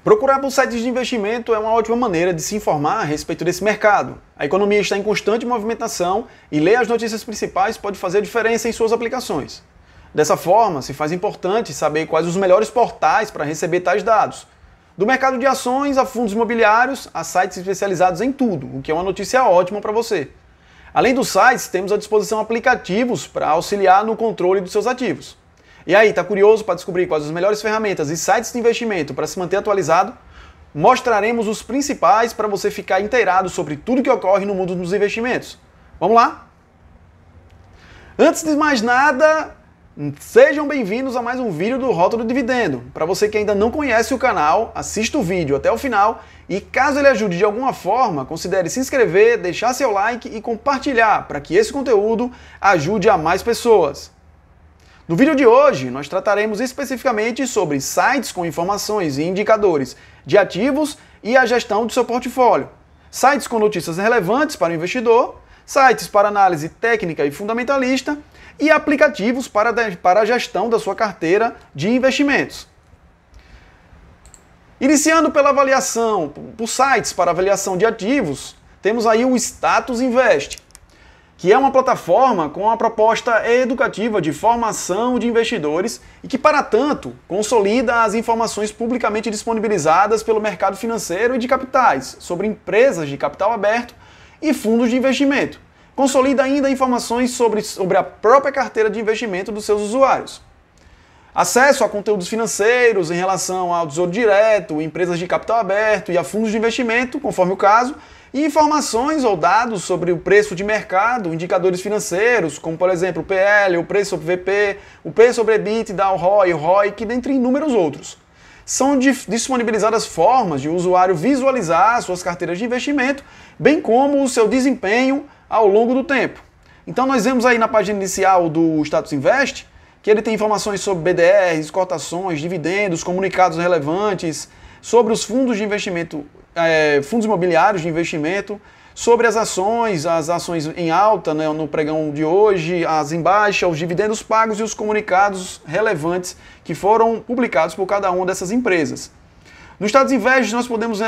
Procurar por sites de investimento é uma ótima maneira de se informar a respeito desse mercado. A economia está em constante movimentação e ler as notícias principais pode fazer a diferença em suas aplicações. Dessa forma, se faz importante saber quais os melhores portais para receber tais dados. Do mercado de ações a fundos imobiliários, a sites especializados em tudo, o que é uma notícia ótima para você. Além dos sites, temos à disposição aplicativos para auxiliar no controle dos seus ativos. E aí, está curioso para descobrir quais as melhores ferramentas e sites de investimento para se manter atualizado? Mostraremos os principais para você ficar inteirado sobre tudo que ocorre no mundo dos investimentos. Vamos lá? Antes de mais nada, sejam bem-vindos a mais um vídeo do Rota do Dividendo. Para você que ainda não conhece o canal, assista o vídeo até o final e caso ele ajude de alguma forma, considere se inscrever, deixar seu like e compartilhar para que esse conteúdo ajude a mais pessoas. No vídeo de hoje, nós trataremos especificamente sobre sites com informações e indicadores de ativos e a gestão do seu portfólio, sites com notícias relevantes para o investidor, sites para análise técnica e fundamentalista e aplicativos para a gestão da sua carteira de investimentos. Iniciando pela avaliação, por sites para avaliação de ativos, temos aí o Status Invest, que é uma plataforma com uma proposta educativa de formação de investidores e que, para tanto, consolida as informações publicamente disponibilizadas pelo mercado financeiro e de capitais sobre empresas de capital aberto e fundos de investimento. Consolida ainda informações sobre a própria carteira de investimento dos seus usuários. Acesso a conteúdos financeiros em relação ao Tesouro Direto, empresas de capital aberto e a fundos de investimento, conforme o caso, e informações ou dados sobre o preço de mercado, indicadores financeiros, como por exemplo o PL, o preço sobre VP, o preço sobre EBITDA, o ROI, o ROIC, dentre inúmeros outros. São disponibilizadas formas de o usuário visualizar suas carteiras de investimento, bem como o seu desempenho ao longo do tempo. Então nós vemos aí na página inicial do Status Invest, que ele tem informações sobre BDRs, cotações, dividendos, comunicados relevantes, sobre os fundos de investimento, fundos imobiliários de investimento, sobre as ações em alta, né, no pregão de hoje, as em baixa, os dividendos pagos e os comunicados relevantes que foram publicados por cada uma dessas empresas. No Status Invest nós podemos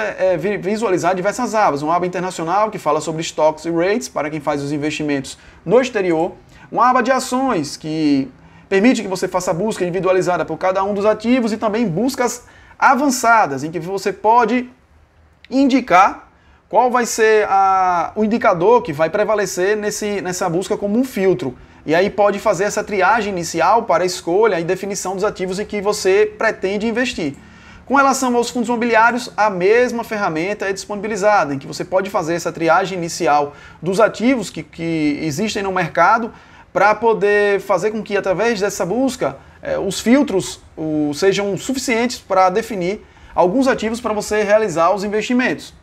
visualizar diversas abas, uma aba internacional que fala sobre stocks e rates para quem faz os investimentos no exterior, uma aba de ações que permite que você faça busca individualizada por cada um dos ativos e também buscas avançadas, em que você pode indicar qual vai ser o indicador que vai prevalecer nessa busca como um filtro. E aí pode fazer essa triagem inicial para a escolha e definição dos ativos em que você pretende investir. Com relação aos fundos imobiliários, a mesma ferramenta é disponibilizada, em que você pode fazer essa triagem inicial dos ativos que existem no mercado, para poder fazer com que, através dessa busca, os filtros sejam suficientes para definir alguns ativos para você realizar os investimentos.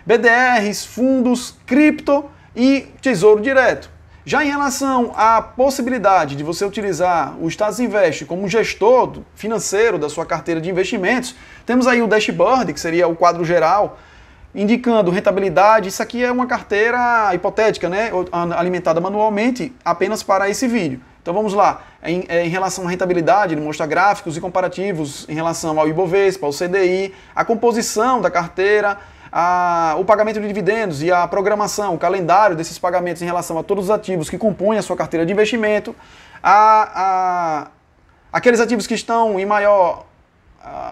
BDRs, fundos, cripto e tesouro direto. Já em relação à possibilidade de você utilizar o Status Invest como gestor financeiro da sua carteira de investimentos, temos aí o dashboard, que seria o quadro geral, indicando rentabilidade. Isso aqui é uma carteira hipotética, né, alimentada manualmente apenas para esse vídeo. Então vamos lá, em relação à rentabilidade, ele mostra gráficos e comparativos em relação ao Ibovespa, ao CDI, a composição da carteira, o pagamento de dividendos e a programação, o calendário desses pagamentos em relação a todos os ativos que compõem a sua carteira de investimento, aqueles ativos que estão em maior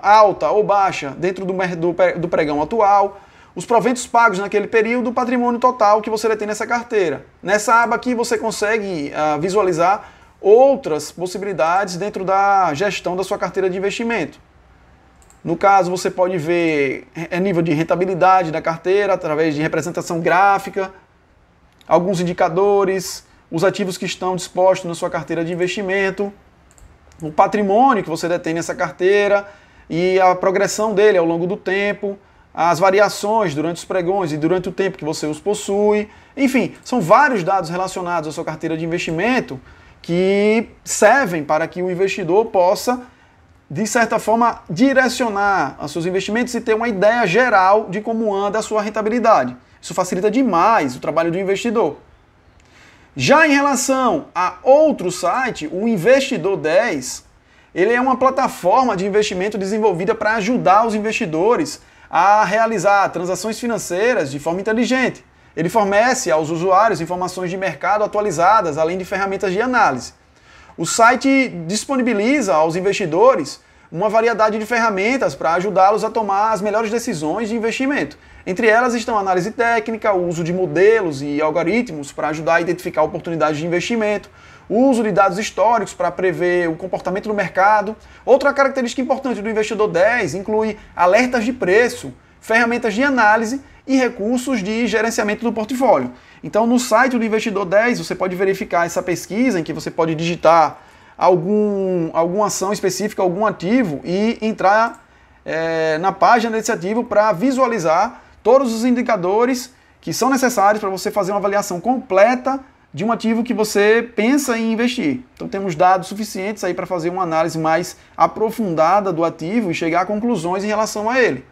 alta ou baixa dentro do pregão atual, os proventos pagos naquele período, o patrimônio total que você detém nessa carteira. Nessa aba aqui você consegue visualizar outras possibilidades dentro da gestão da sua carteira de investimento. No caso, você pode ver nível de rentabilidade da carteira através de representação gráfica, alguns indicadores, os ativos que estão dispostos na sua carteira de investimento, o patrimônio que você detém nessa carteira e a progressão dele ao longo do tempo, as variações durante os pregões e durante o tempo que você os possui. Enfim, são vários dados relacionados à sua carteira de investimento que servem para que o investidor possa, de certa forma, direcionar os seus investimentos e ter uma ideia geral de como anda a sua rentabilidade. Isso facilita demais o trabalho do investidor. Já em relação a outro site, o Investidor 10, Ele é uma plataforma de investimento desenvolvida para ajudar os investidores a realizar transações financeiras de forma inteligente. Ele fornece aos usuários informações de mercado atualizadas, além de ferramentas de análise. O site disponibiliza aos investidores uma variedade de ferramentas para ajudá-los a tomar as melhores decisões de investimento. Entre elas estão a análise técnica, o uso de modelos e algoritmos para ajudar a identificar oportunidades de investimento, o uso de dados históricos para prever o comportamento do mercado. Outra característica importante do Investidor 10 inclui alertas de preço, ferramentas de análise e recursos de gerenciamento do portfólio. Então, no site do Investidor 10, você pode verificar essa pesquisa em que você pode digitar alguma ação específica, algum ativo e entrar na página desse ativo para visualizar todos os indicadores que são necessários para você fazer uma avaliação completa de um ativo que você pensa em investir. Então temos dados suficientes aí para fazer uma análise mais aprofundada do ativo e chegar a conclusões em relação a ele.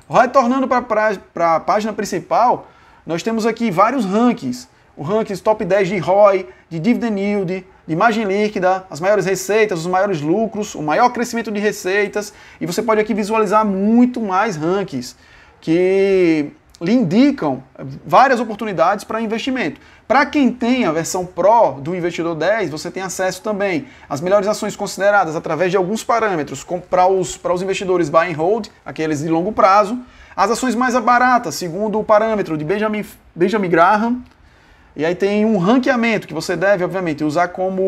Retornando para a página principal, nós temos aqui vários rankings. O ranking top 10 de ROI, de Dividend Yield, de margem líquida, as maiores receitas, os maiores lucros, o maior crescimento de receitas, e você pode aqui visualizar muito mais rankings que lhe indicam várias oportunidades para investimento. Para quem tem a versão Pro do Investidor 10, você tem acesso também às melhores ações consideradas através de alguns parâmetros, para os investidores buy and hold, aqueles de longo prazo, as ações mais baratas, segundo o parâmetro de Benjamin Graham. E aí tem um ranqueamento que você deve, obviamente, usar como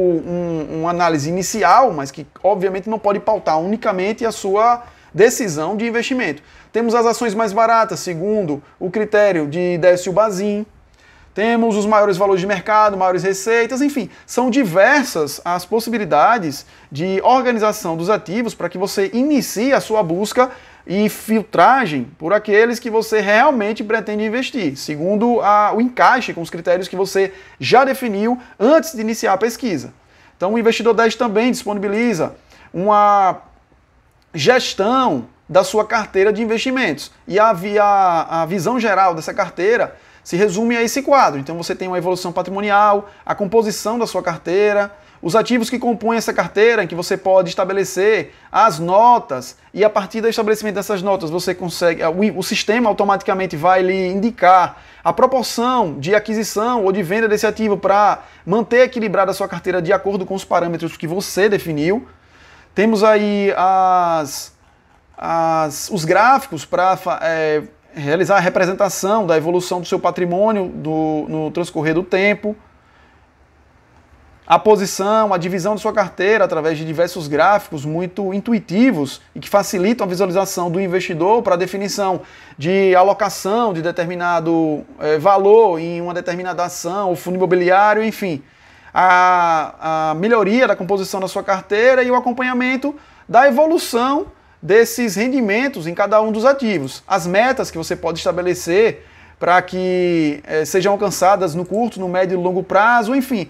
uma análise inicial, mas que, obviamente, não pode pautar unicamente a sua decisão de investimento. Temos as ações mais baratas, segundo o critério de Décio Bazin. Temos os maiores valores de mercado, maiores receitas, enfim, são diversas as possibilidades de organização dos ativos para que você inicie a sua busca e filtragem por aqueles que você realmente pretende investir, segundo o encaixe com os critérios que você já definiu antes de iniciar a pesquisa. Então o Investidor 10 também disponibiliza uma gestão da sua carteira de investimentos. E a visão geral dessa carteira se resume a esse quadro. Então você tem uma evolução patrimonial, a composição da sua carteira, os ativos que compõem essa carteira, em que você pode estabelecer as notas, e a partir do estabelecimento dessas notas você consegue, o sistema automaticamente vai lhe indicar a proporção de aquisição ou de venda desse ativo para manter equilibrada a sua carteira de acordo com os parâmetros que você definiu. Temos aí os gráficos para realizar a representação da evolução do seu patrimônio no transcorrer do tempo. A posição, a divisão de sua carteira através de diversos gráficos muito intuitivos e que facilitam a visualização do investidor para a definição de alocação de determinado valor em uma determinada ação ou fundo imobiliário, enfim. A melhoria da composição da sua carteira e o acompanhamento da evolução desses rendimentos em cada um dos ativos. As metas que você pode estabelecer para que sejam alcançadas no curto, no médio e longo prazo, enfim.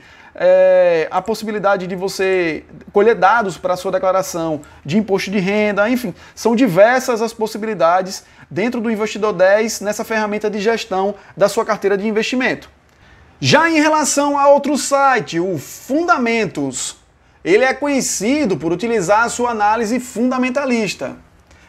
A possibilidade de você colher dados para a sua declaração de imposto de renda, enfim, são diversas as possibilidades dentro do Investidor 10 nessa ferramenta de gestão da sua carteira de investimento. Já em relação a outro site, o Fundamentos, ele é conhecido por utilizar a sua análise fundamentalista.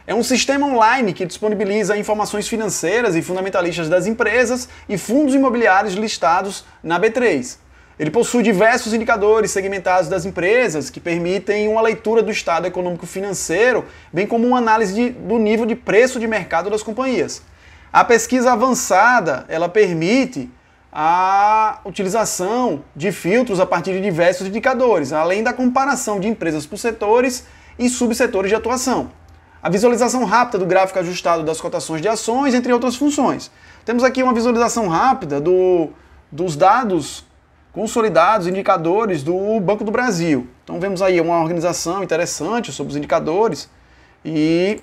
É um sistema online que disponibiliza informações financeiras e fundamentalistas das empresas e fundos imobiliários listados na B3. Ele possui diversos indicadores segmentados das empresas que permitem uma leitura do estado econômico-financeiro, bem como uma análise do nível de preço de mercado das companhias. A pesquisa avançada, ela permite a utilização de filtros a partir de diversos indicadores, além da comparação de empresas por setores e subsetores de atuação. A visualização rápida do gráfico ajustado das cotações de ações, entre outras funções. Temos aqui uma visualização rápida dos dados consolidados, indicadores do Banco do Brasil. Então vemos aí uma organização interessante sobre os indicadores e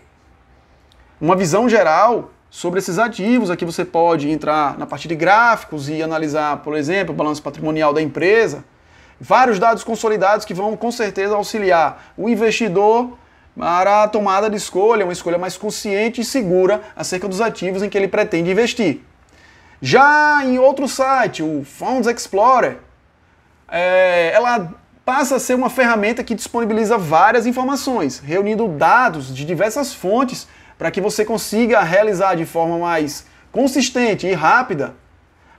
uma visão geral sobre esses ativos. Aqui você pode entrar na parte de gráficos e analisar, por exemplo, o balanço patrimonial da empresa. Vários dados consolidados que vão com certeza auxiliar o investidor para a tomada de escolha, uma escolha mais consciente e segura acerca dos ativos em que ele pretende investir. Já em outro site, o Funds Explorer, ela passa a ser uma ferramenta que disponibiliza várias informações, reunindo dados de diversas fontes para que você consiga realizar de forma mais consistente e rápida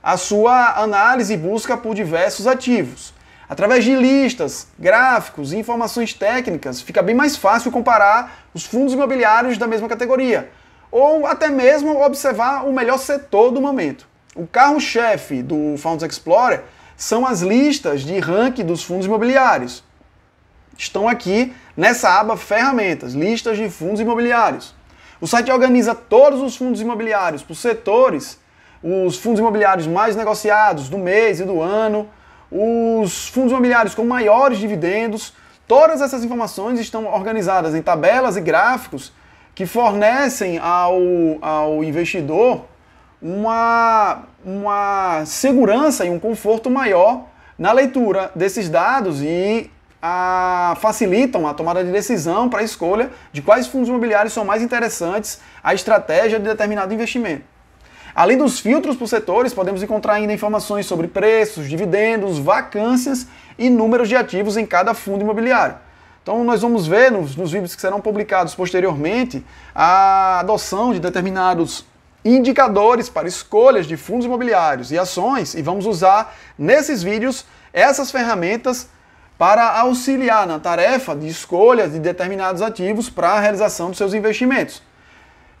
a sua análise e busca por diversos ativos. Através de listas, gráficos e informações técnicas, fica bem mais fácil comparar os fundos imobiliários da mesma categoria, ou até mesmo observar o melhor setor do momento. O carro-chefe do Funds Explorer são as listas de ranking dos fundos imobiliários. Estão aqui nessa aba Ferramentas, listas de fundos imobiliários. O site organiza todos os fundos imobiliários por setores, os fundos imobiliários mais negociados do mês e do ano, os fundos imobiliários com maiores dividendos. Todas essas informações estão organizadas em tabelas e gráficos que fornecem ao investidor uma segurança e um conforto maior na leitura desses dados e facilitam a tomada de decisão para a escolha de quais fundos imobiliários são mais interessantes à estratégia de determinado investimento. Além dos filtros por setores, podemos encontrar ainda informações sobre preços, dividendos, vacâncias e números de ativos em cada fundo imobiliário. Então nós vamos ver nos vídeos que serão publicados posteriormente a adoção de determinados indicadores para escolhas de fundos imobiliários e ações, e vamos usar nesses vídeos essas ferramentas para auxiliar na tarefa de escolha de determinados ativos para a realização dos seus investimentos.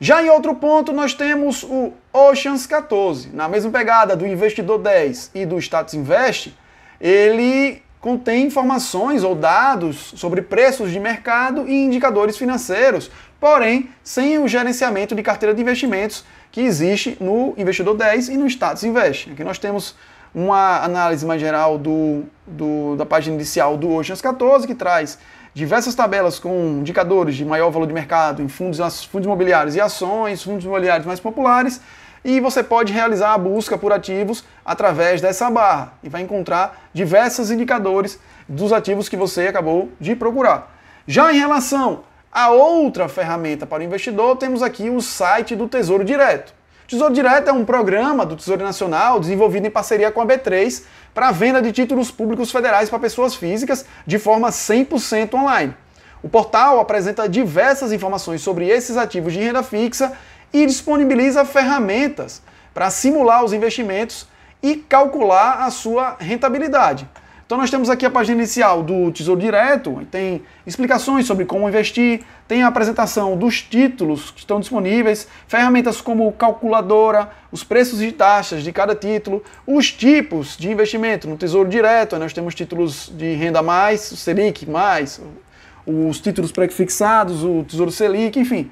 Já em outro ponto, nós temos o Oceans 14. Na mesma pegada do Investidor 10 e do Status Invest, ele contém informações ou dados sobre preços de mercado e indicadores financeiros, porém sem o gerenciamento de carteira de investimentos que existe no Investidor 10 e no Status Invest. Aqui nós temos uma análise mais geral da página inicial do Oceans 14, que traz diversas tabelas com indicadores de maior valor de mercado em fundos imobiliários e ações, fundos imobiliários mais populares, e você pode realizar a busca por ativos através dessa barra e vai encontrar diversos indicadores dos ativos que você acabou de procurar. Já em relação a outra ferramenta para o investidor, temos aqui o site do Tesouro Direto. O Tesouro Direto é um programa do Tesouro Nacional desenvolvido em parceria com a B3 para a venda de títulos públicos federais para pessoas físicas de forma 100% online. O portal apresenta diversas informações sobre esses ativos de renda fixa e disponibiliza ferramentas para simular os investimentos e calcular a sua rentabilidade. Então nós temos aqui a página inicial do Tesouro Direto, tem explicações sobre como investir, tem a apresentação dos títulos que estão disponíveis, ferramentas como calculadora, os preços e taxas de cada título, os tipos de investimento no Tesouro Direto. Nós temos títulos de renda mais, o Selic mais, os títulos pré-fixados, o Tesouro Selic, enfim.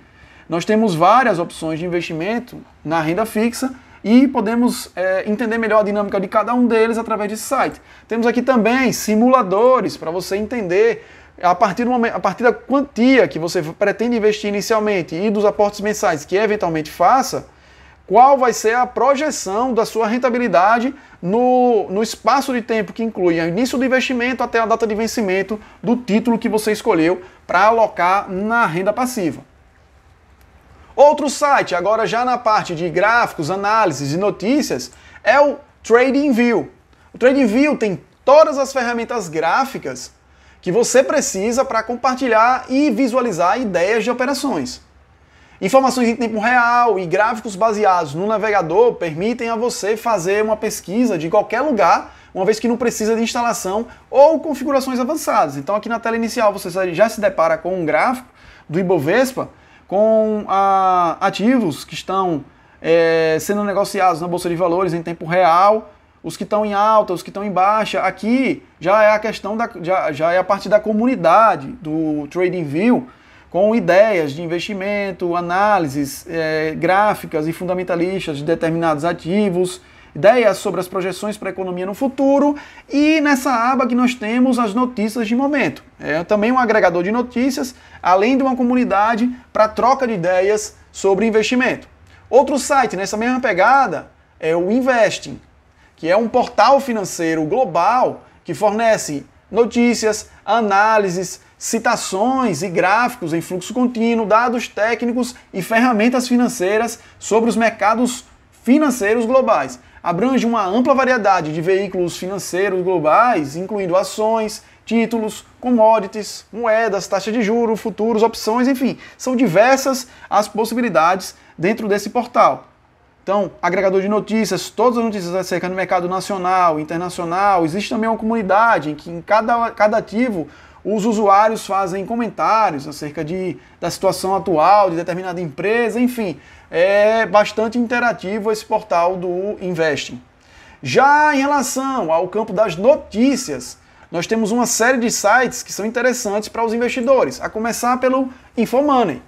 Nós temos várias opções de investimento na renda fixa e podemos entender melhor a dinâmica de cada um deles através desse site. Temos aqui também simuladores para você entender a partir da quantia que você pretende investir inicialmente e dos aportes mensais que eventualmente faça, qual vai ser a projeção da sua rentabilidade no espaço de tempo que inclui o início do investimento até a data de vencimento do título que você escolheu para alocar na renda passiva. Outro site, agora já na parte de gráficos, análises e notícias, é o TradingView. O TradingView tem todas as ferramentas gráficas que você precisa para compartilhar e visualizar ideias de operações. Informações em tempo real e gráficos baseados no navegador permitem a você fazer uma pesquisa de qualquer lugar, uma vez que não precisa de instalação ou configurações avançadas. Então aqui na tela inicial você já se depara com um gráfico do Ibovespa, com ativos que estão sendo negociados na Bolsa de Valores em tempo real, os que estão em alta, os que estão em baixa. Aqui já é a questão já é a parte da comunidade do TradingView, com ideias de investimento, análises gráficas e fundamentalistas de determinados ativos, ideias sobre as projeções para a economia no futuro, e nessa aba que nós temos as notícias de momento. É também um agregador de notícias, além de uma comunidade para troca de ideias sobre investimento. Outro site nessa mesma pegada é o Investing, que é um portal financeiro global que fornece notícias, análises, citações e gráficos em fluxo contínuo, dados técnicos e ferramentas financeiras sobre os mercados financeiros globais. Abrange uma ampla variedade de veículos financeiros globais, incluindo ações, títulos, commodities, moedas, taxa de juros, futuros, opções, enfim, são diversas as possibilidades dentro desse portal. Então, agregador de notícias, todas as notícias acerca do mercado nacional, internacional. Existe também uma comunidade em que em cada ativo os usuários fazem comentários acerca da situação atual de determinada empresa, enfim. É bastante interativo esse portal do Investing. Já em relação ao campo das notícias, nós temos uma série de sites que são interessantes para os investidores, a começar pelo InfoMoney.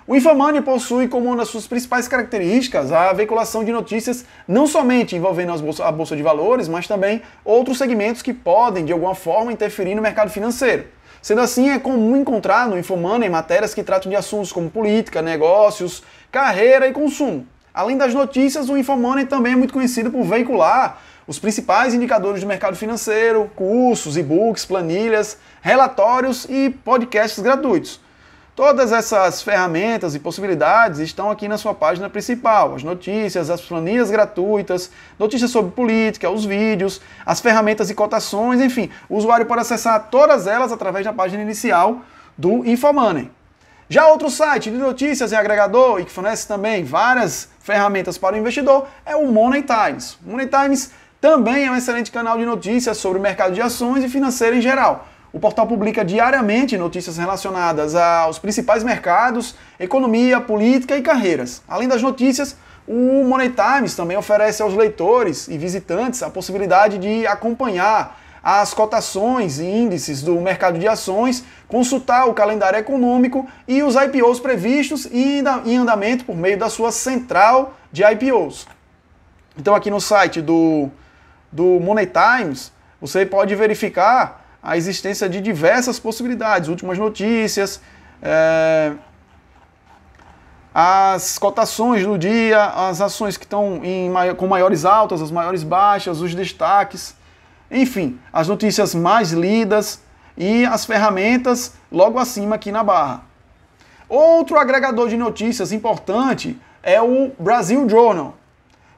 O InfoMoney possui como uma das suas principais características a veiculação de notícias não somente envolvendo a Bolsa de Valores, mas também outros segmentos que podem, de alguma forma, interferir no mercado financeiro. Sendo assim, é comum encontrar no InfoMoney matérias que tratam de assuntos como política, negócios, carreira e consumo. Além das notícias, o InfoMoney também é muito conhecido por veicular os principais indicadores do mercado financeiro, cursos, e-books, planilhas, relatórios e podcasts gratuitos. Todas essas ferramentas e possibilidades estão aqui na sua página principal. As notícias, as planilhas gratuitas, notícias sobre política, os vídeos, as ferramentas e cotações, enfim. O usuário pode acessar todas elas através da página inicial do InfoMoney. Já outro site de notícias e agregador, e que fornece também várias ferramentas para o investidor, é o Money Times. O Money Times também é um excelente canal de notícias sobre o mercado de ações e financeiro em geral. O portal publica diariamente notícias relacionadas aos principais mercados, economia, política e carreiras. Além das notícias, o Money Times também oferece aos leitores e visitantes a possibilidade de acompanhar as cotações e índices do mercado de ações, consultar o calendário econômico e os IPOs previstos e em andamento por meio da sua central de IPOs. Então aqui no site do Money Times, você pode verificar a existência de diversas possibilidades, últimas notícias, as cotações do dia, as ações que estão com maiores altas, as maiores baixas, os destaques, enfim, as notícias mais lidas e as ferramentas logo acima aqui na barra. Outro agregador de notícias importante é o Brazil Journal.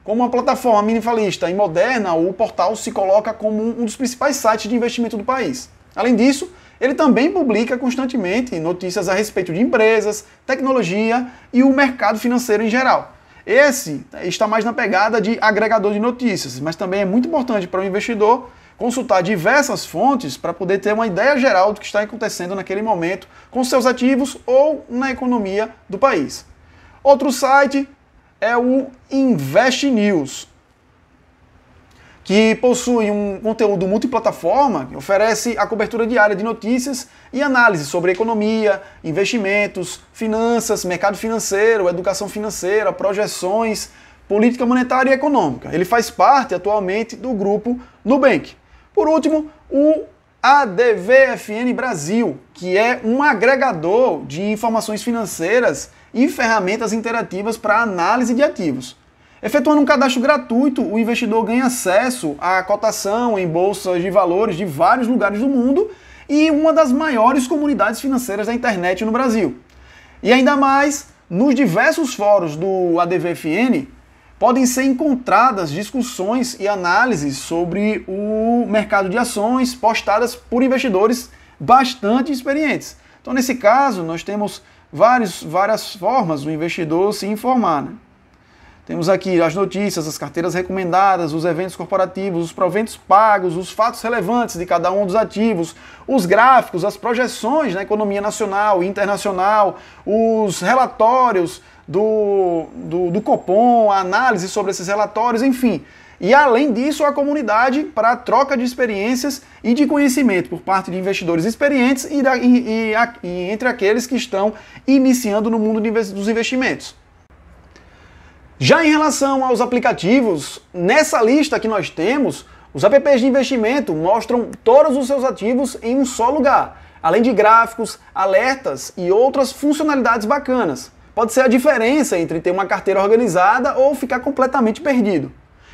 Como uma plataforma minimalista e moderna, o portal se coloca como um dos principais sites de investimento do país. Além disso, ele também publica constantemente notícias a respeito de empresas, tecnologia e o mercado financeiro em geral. Esse está mais na pegada de agregador de notícias, mas também é muito importante para o investidor consultar diversas fontes para poder ter uma ideia geral do que está acontecendo naquele momento com seus ativos ou na economia do país. Outro site é o Invest News, que possui um conteúdo multiplataforma, que oferece a cobertura diária de notícias e análise sobre economia, investimentos, finanças, mercado financeiro, educação financeira, projeções, política monetária e econômica. Ele faz parte atualmente do grupo Nubank. Por último, o ADVFN Brasil, que é um agregador de informações financeiras e ferramentas interativas para análise de ativos. Efetuando um cadastro gratuito, o investidor ganha acesso à cotação em bolsas de valores de vários lugares do mundo e uma das maiores comunidades financeiras da internet no Brasil. E ainda mais, nos diversos fóruns do ADVFN, podem ser encontradas discussões e análises sobre o mercado de ações postadas por investidores bastante experientes. Então, nesse caso, nós temos várias formas do investidor se informar, né? Temos aqui as notícias, as carteiras recomendadas, os eventos corporativos, os proventos pagos, os fatos relevantes de cada um dos ativos, os gráficos, as projeções na economia nacional e internacional, os relatórios do Copom, a análise sobre esses relatórios, enfim. E além disso, a comunidade para a troca de experiências e de conhecimento por parte de investidores experientes e entre aqueles que estão iniciando no mundo dos investimentos. Já em relação aos aplicativos, nessa lista que nós temos, os apps de investimento mostram todos os seus ativos em um só lugar, além de gráficos, alertas e outras funcionalidades bacanas. Pode ser a diferença entre ter uma carteira organizada ou ficar completamente perdido.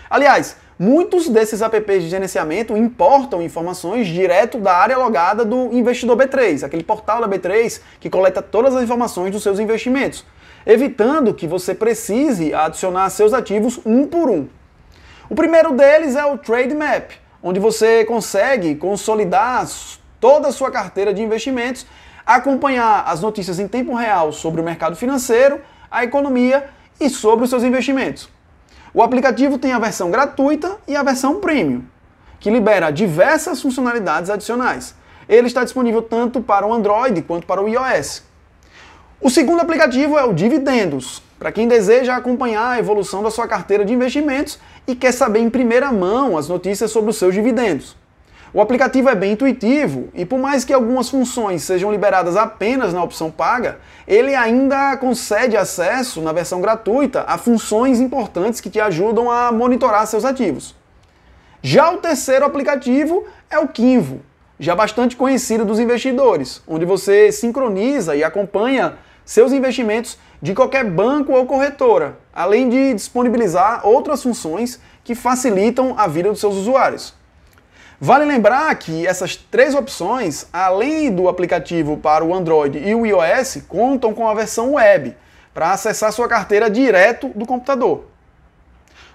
Aliás, muitos desses apps de gerenciamento importam informações direto da área logada do investidor B3, aquele portal da B3 que coleta todas as informações dos seus investimentos, evitando que você precise adicionar seus ativos um por um. O primeiro deles é o Trade Map, onde você consegue consolidar toda a sua carteira de investimentos, acompanhar as notícias em tempo real sobre o mercado financeiro, a economia e sobre os seus investimentos. O aplicativo tem a versão gratuita e a versão premium, que libera diversas funcionalidades adicionais. Ele está disponível tanto para o Android quanto para o iOS. O segundo aplicativo é o Dividendos, para quem deseja acompanhar a evolução da sua carteira de investimentos e quer saber em primeira mão as notícias sobre os seus dividendos. O aplicativo é bem intuitivo e, por mais que algumas funções sejam liberadas apenas na opção paga, ele ainda concede acesso na versão gratuita a funções importantes que te ajudam a monitorar seus ativos. Já o terceiro aplicativo é o Kinvo, já bastante conhecido dos investidores, onde você sincroniza e acompanha seus investimentos de qualquer banco ou corretora, além de disponibilizar outras funções que facilitam a vida dos seus usuários. Vale lembrar que essas três opções, além do aplicativo para o Android e o iOS, contam com a versão web, para acessar sua carteira direto do computador.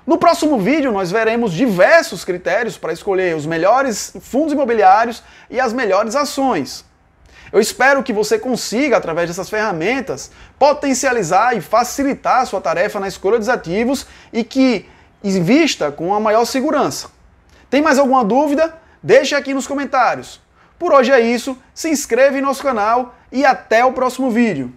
No próximo vídeo, nós veremos diversos critérios para escolher os melhores fundos imobiliários e as melhores ações. Eu espero que você consiga, através dessas ferramentas, potencializar e facilitar a sua tarefa na escolha dos ativos e que invista com a maior segurança. Tem mais alguma dúvida? Deixe aqui nos comentários. Por hoje é isso, se inscreva em nosso canal e até o próximo vídeo.